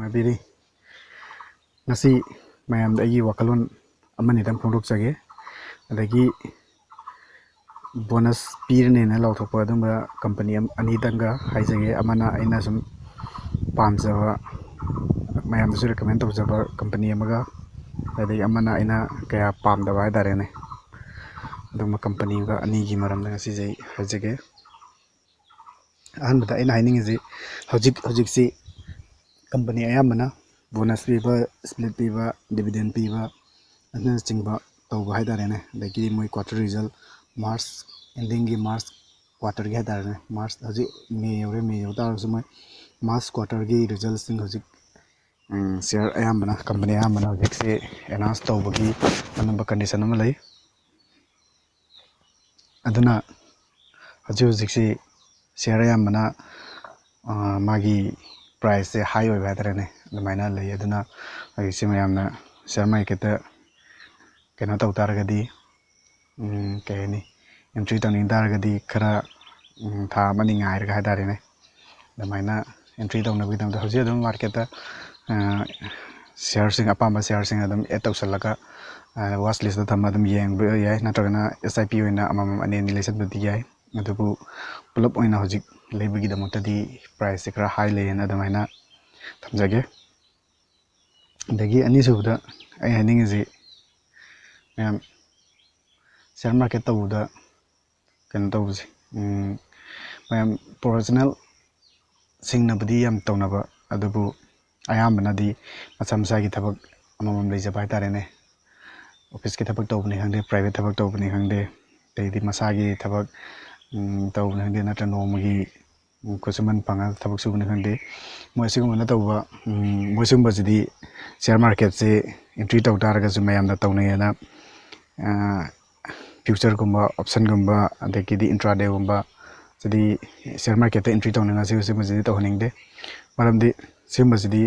ꯅꯨꯡꯉꯥꯏꯕꯤꯔꯤ ngasi mayam da agi wakalon amani dam phongdok jage adagi bonus pirne na lawthokpa adumba company ani danga haijage amana aina sum pamjaba mayam da recommend tawjaba company amaga adagi amana aina kaya pamdaba haidare ne aduma company ga ani gi maramda ngasi jai haijage ahanbada aina hainingi hojik si company ayamana bonus piba split piba dividend piba adna chingba tawba haidarene dagi moi quarter result march ending gi march quarter gi haidarene march haji may yautar sumai march quarter gi result sing haji share ayamana company ayamana hojik se announce tawbagi anamba condition ama lay aduna hojik se share ayamana magi price se high oi haidarene adamaina lay aduna hojik se mayamna share market ta kena taw taragadi kayani entry tawning taragadi khara tha mani ngairaga haidarene adamaina entry tawnabi tamda hojik adum market ta share sing apamba share sing adum add tawsalaga watch list ta thama adum yengba yai natragana SIP oina amam aneni lesson budi yai adubu pulap oina hojik leibagi damoktadi price se khara high lay na adamaina thamjage dagi ani subda ai haningi mayam share market tawuda kena tawbse mayam professional singnabudi yam tawnaba adubu ayambanadi macha gi thabak amamam leijaba haitarene office ki thabak tawbani khangde private thabak tawbani khangde deidi masagi thabak tawbani khangde natra nomagi kusuman panga thabak subani khangde moi sigumana tawba moi sumba jidi share market se entry taw taraga su mayam da tawnayana future gumba option gumba adakidi intraday gumba jadi share market ta entry tawnanga se majidi tawhaningde maramdi semajidi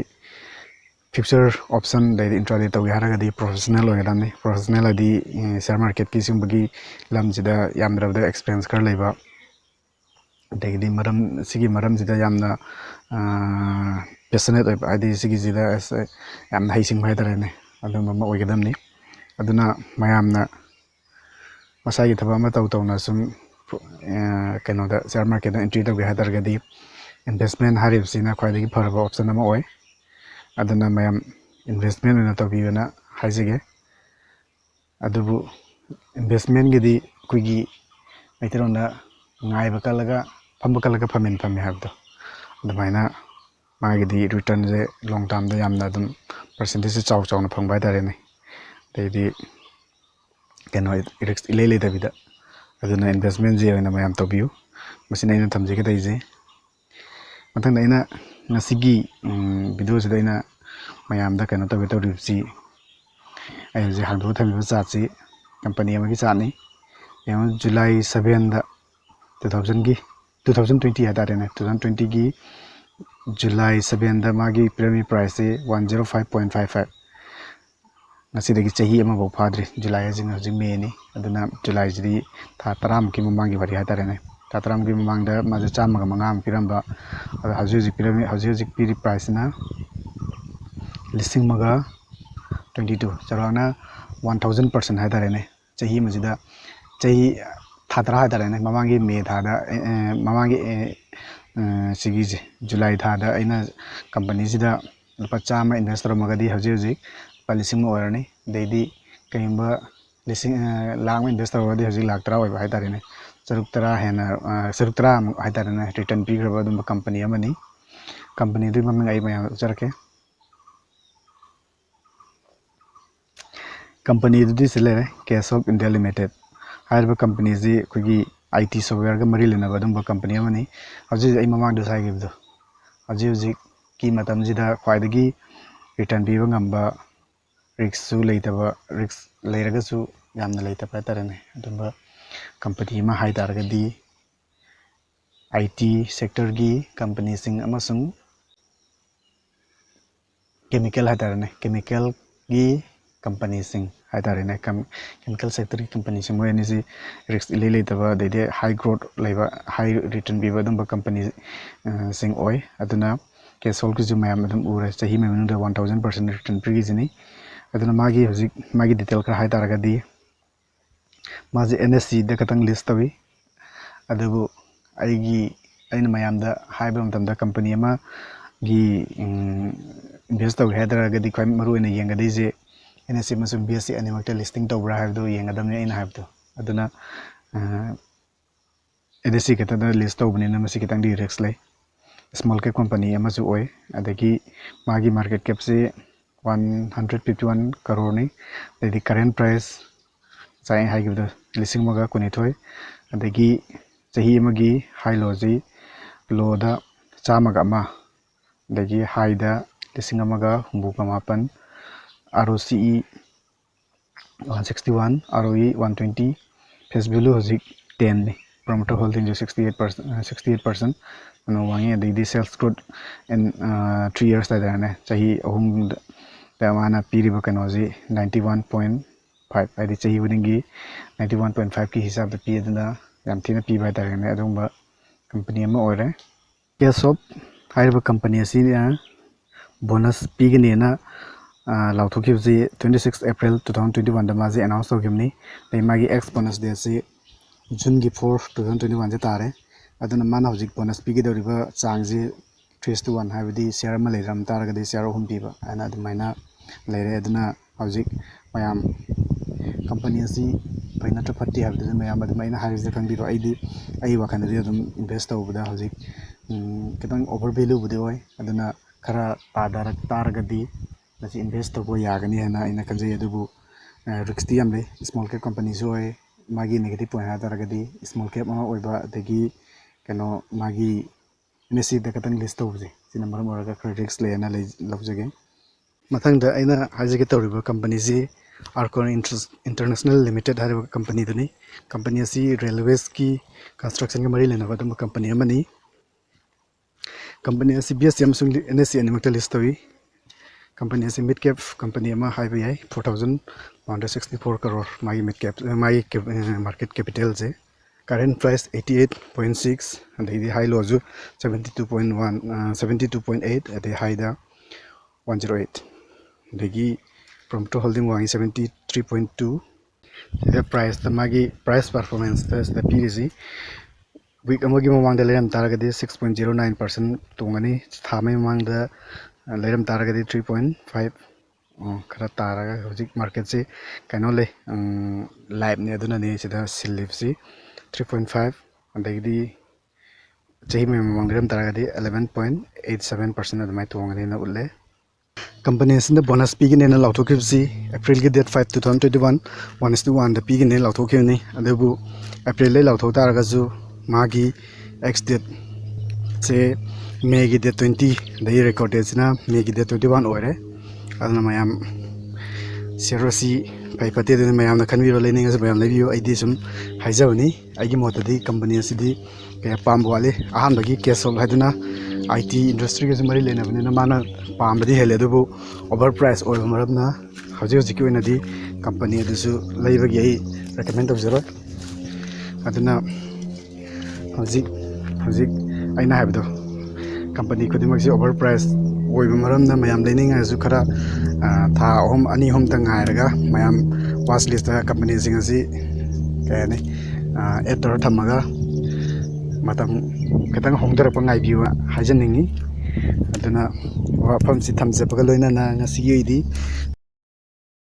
future option dai intraday tawgi haragadi professional oigadamni professional adi share market ki simbagi lamjida yamdrabda experience kar laiba adakidi maram sigi maram jida yamna passionate oiba adi sigi jida yamna haising haidarene aduma ma oigadamni aduna mayamna masagi thaba ama tawna sum kenoda share market da entry tawgi hadargadi investment haribsina khwaidagi faraba option ama oi aduna mayam investment na tawbiyana haijage adubu investment gidi kuigi maiterona ngaiba kalaga famba kalaga famin fami habdo adamaina magidi return je long term da yamna adum percentage chaw chaw na phangba darene deidi keno risk ilele dabida aduna investment je oina mayam tawbiyu masina ina thamjege daije mathangda ina ngasigi video sida ina mayam da keno tawi tawribsi ayje hangdo thamiba chatsi company amagi chatni yam July 7 da 2020 hadarene 2020 gi July 7 da magi premium price 105.55 ngasidagi chahi ama bo phadri July ajing hojik May ni aduna July jidi tha 10 ki mamangi bari hadarene tha 10 ki mamangda maja chamaga mangam piramba hojik premium hojik piri price na lising maga 22 charana 1000% hadarene chahi majida chahi tha 10 hadarene mamangi May tha da mamangi sigi July tha da aina company sida lupa chama investor magadi hojik lising ma oirani deidi kaimba lising lang investor wadi hojik lakh 10 oiba haitarene saruk 10 hena saruk 10 haitarene return pi graba dum company amani company du mamang ai mayam jarake company du disele Case of India Limited harba company ji kugi IT software ga mari lena badum company amani hojik ai mamang du sai gibdo hojik ki matam jida khwaidagi return pi ngamba risk su leitaba risk leiragasu yamna leitaba tarane adumba company ma haidaragadi IT sector gi company sing amasung chemical haidarane chemical gi company sing haidarane chemical sector gi company sing moyani si risk leitaba de high growth leiba high return biba dumba company sing oi aduna cash hold mayam adum ure chahi mai manungda 1000% return prigizini aduna magi hojik magi detail kra hai taragadi maji NSE da katang list tawi adubu aigi aina mayamda haiba matamda company ama gi invest tawi hadaragadi kwai maru ina yengadi je NSE masum BSE animakta listing tawbra haibdo yengadamne aina haibdo aduna NSE katada list tawbani na masi kitang di risks lay small cap company amasu oi adagi magi market cap se 151 crore ni the current price sai hai gibda lising maga kunithoi adagi chahi amagi high low ji low da chamaga ma adagi high da lising amaga humbuga mapan ROCE 161 ROE 120 face value hojik 10 ni promoter holding jo 68% no wangi the sales growth in 3 years da ne chahi ahum da mana piriba kanoji 91.5 adi chahi udingi 91.5 ki hisab da pi aduna yam thina pi bai da ne adumba company ama ore Kesop haiba company asi bonus pigini na lauthokibji 26 April 2021 da maji announce togimni dai magi ex bonus de si June gi 4 2021 je tare aduna mana hojik bonus pigi doriba changji 3:1 haibadi share ma leiram taragadi share hum piba ana adumaina leire aduna hojik mayam company asi paina to phatti habdu mayam adumaina harise kangbiro ai wakandari adum invest tawbuda hojik kitang over value budi oi aduna khara taragadi nasi invest tawbo yagani hana ina kanjai adubu risk ti amle small cap companies oi magi negative point hadaragadi small cap ama oiba adagi kano magi NSE da katang list tawbje sina maram oraga risk le ana lawjage mathang da aina hajage tawriba company ji Arcon International Limited hariba company dani company asi railways ki construction ga mari lena badum company amani company asi BSM sung NSE animal list tawi company asi mid cap company ama high bi 4164 crore magi mid cap magi market capital je current price 88.6 and the high low 72.1 72.8 at the high da 108 the promoter holding wangi 73.2 the price the magi price performance the PDC week amagi mamang da leram taragadi 6.09% tungani thamai mamang da leram taragadi 3.5 khara taraga hojik market se kaino le live ne aduna ne sida silip si 3.5 andagidi chahi me mamang leram taragadi 11.87% adumai tungani na ulle company sin bonus pigine na lauthokibsi April ki date 5 2021 1:1 da pigine lauthokibni adebu April le lauthok taraga ju magi x date se May ki date 20 dai recorded sina May ki date 21 ore aduna mayam serosi pai pate de mayam na khanbiro lening as mayam lebiyo aidi sum haijawni aigi motadi company asidi kaya pambo wale aham bagi kesol haduna IT industry ke mari lena bani na mana pambadi hele dubu overprice oil marabna haji ki oina di company adusu leibagi ai recommend tawjaro aduna haji aina habdo company kodimak si overprice oiba maramna mayam lening asu khara tha hom ani hom tang hairaga mayam watch list da company singa si kayani editor thamaga matam katang hongdar pa ngai biwa hajaningi aduna wafam si thamje baga loina na ngasi yi di